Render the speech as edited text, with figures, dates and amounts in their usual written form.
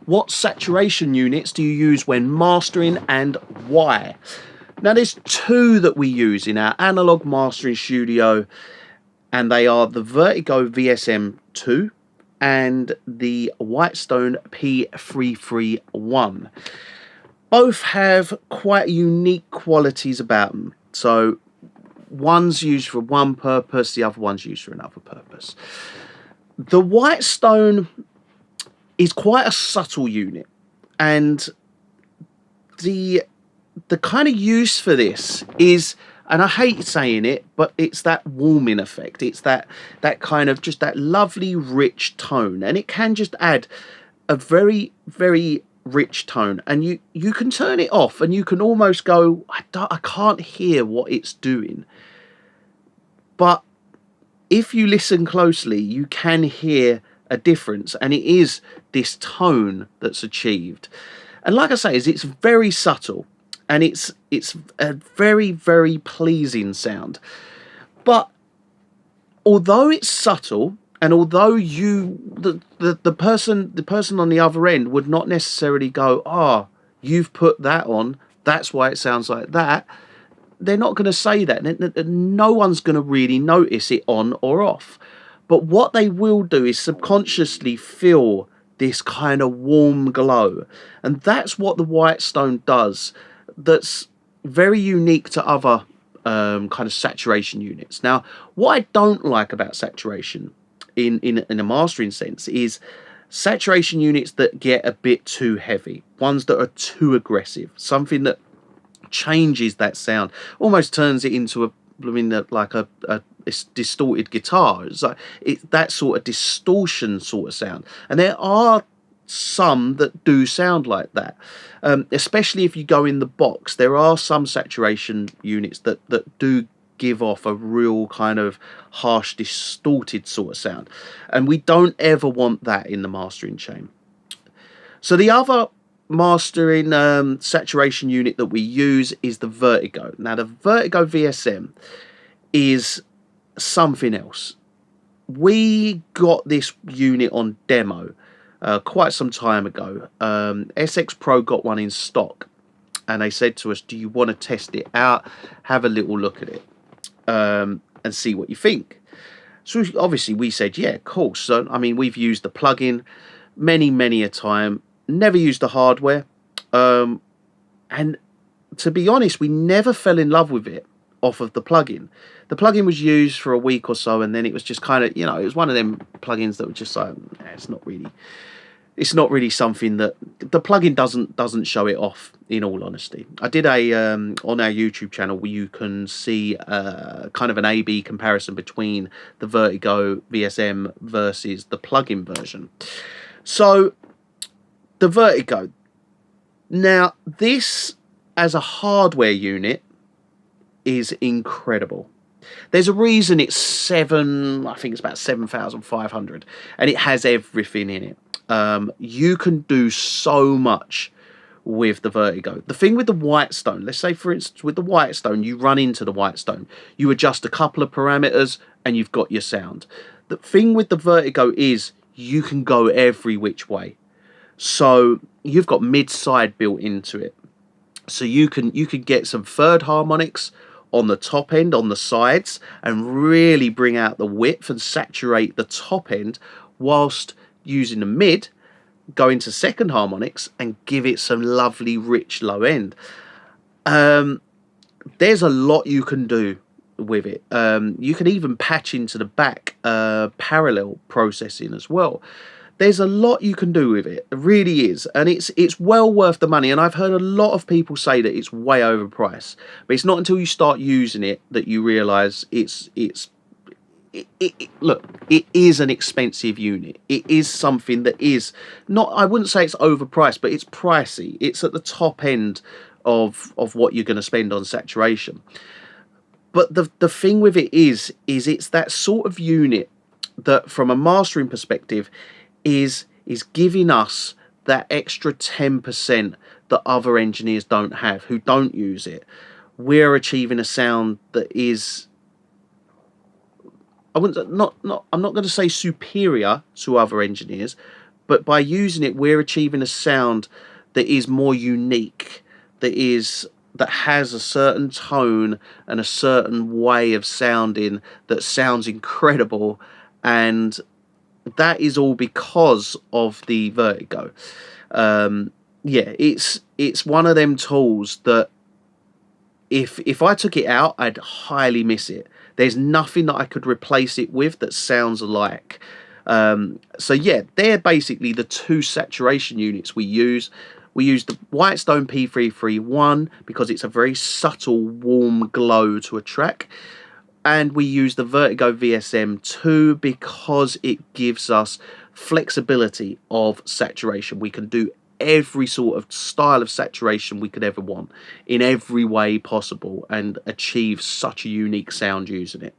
What saturation units do you use when mastering, and why? Now, there's two that we use in our analog mastering studio, and they are the Vertigo VSM-2 and the Whitestone P331. Both have quite unique qualities about them. So one's used for one purpose, the other one's used for another purpose. The Whitestone is quite a subtle unit, and the kind of use for this is, and I hate saying it, but it's that warming effect. It's that kind of just that lovely rich tone, and it can just add a very, very rich tone, and you can turn it off and you can almost go, I can't hear what it's doing. But if you listen closely, you can hear a difference, and it is this tone that's achieved. And like I say, it's very subtle, and it's a very, very pleasing sound. But although it's subtle, and although the person on the other end would not necessarily go, "Ah, you've put that on, that's why it sounds like that," they're not going to say that. No one's going to really notice it on or off. But what they will do is subconsciously feel this kind of warm glow. And that's what the Whitestone does. That's very unique to other kind of saturation units. Now, what I don't like about saturation in a mastering sense is saturation units that get a bit too heavy. Ones that are too aggressive. Something that changes that sound. Almost turns it into a distorted guitar. It's like that sort of distortion sort of sound, and there are some that do sound like that, especially if you go in the box. There are some saturation units that do give off a real kind of harsh, distorted sort of sound, and we don't ever want that in the mastering chain. So the other mastering saturation unit that we use is the Vertigo. Now, the Vertigo VSM is something else. We got this unit on demo quite some time ago. SX Pro got one in stock, and they said to us, "Do you want to test it out? Have a little look at it and see what you think." So obviously we said, "Yeah, of course." So I mean, we've used the plugin many a time. Never used the hardware, and to be honest, we never fell in love with it off of the plugin. The plugin was used for a week or so, and then it was just kind of, it was one of them plugins that were just like, it's not really something that the plugin doesn't show it off, in all honesty. I did a on our YouTube channel where you can see kind of an A/B comparison between the Vertigo VSM versus the plugin version. So the Vertigo. Now, this as a hardware unit is incredible. There's a reason it's I think it's about 7,500, and it has everything in it. You can do so much with the Vertigo. The thing with the Whitestone, let's say for instance with the Whitestone, you run into the Whitestone, you adjust a couple of parameters and you've got your sound. The thing with the Vertigo is you can go every which way. So you've got mid-side built into it. So you can get some third harmonics on the top end, on the sides, and really bring out the width and saturate the top end, whilst using the mid, go into second harmonics and give it some lovely rich low end. There's a lot you can do with it. You can even patch into the back parallel processing as well. There's a lot you can do with it. It really is, and it's well worth the money. And I've heard a lot of people say that it's way overpriced, but it's not until you start using it that you realise look, it is an expensive unit. It is something that is not, I wouldn't say it's overpriced, but it's pricey. It's at the top end of what you're going to spend on saturation. But the thing with it is it's that sort of unit that, from a mastering perspective, is giving us that extra 10% that other engineers don't have, who don't use it. We're achieving a sound that is, I'm not going to say superior to other engineers, but by using it, we're achieving a sound that is more unique, that has a certain tone and a certain way of sounding that sounds incredible, and that is all because of the Vertigo. Yeah, it's one of them tools that if I took it out, I'd highly miss it. There's nothing that I could replace it with that sounds alike. So yeah, they're basically the two saturation units we use. We use the Whitestone P331 because it's a very subtle, warm glow to a track. And we use the Vertigo VSM-2 because it gives us flexibility of saturation. We can do every sort of style of saturation we could ever want in every way possible and achieve such a unique sound using it.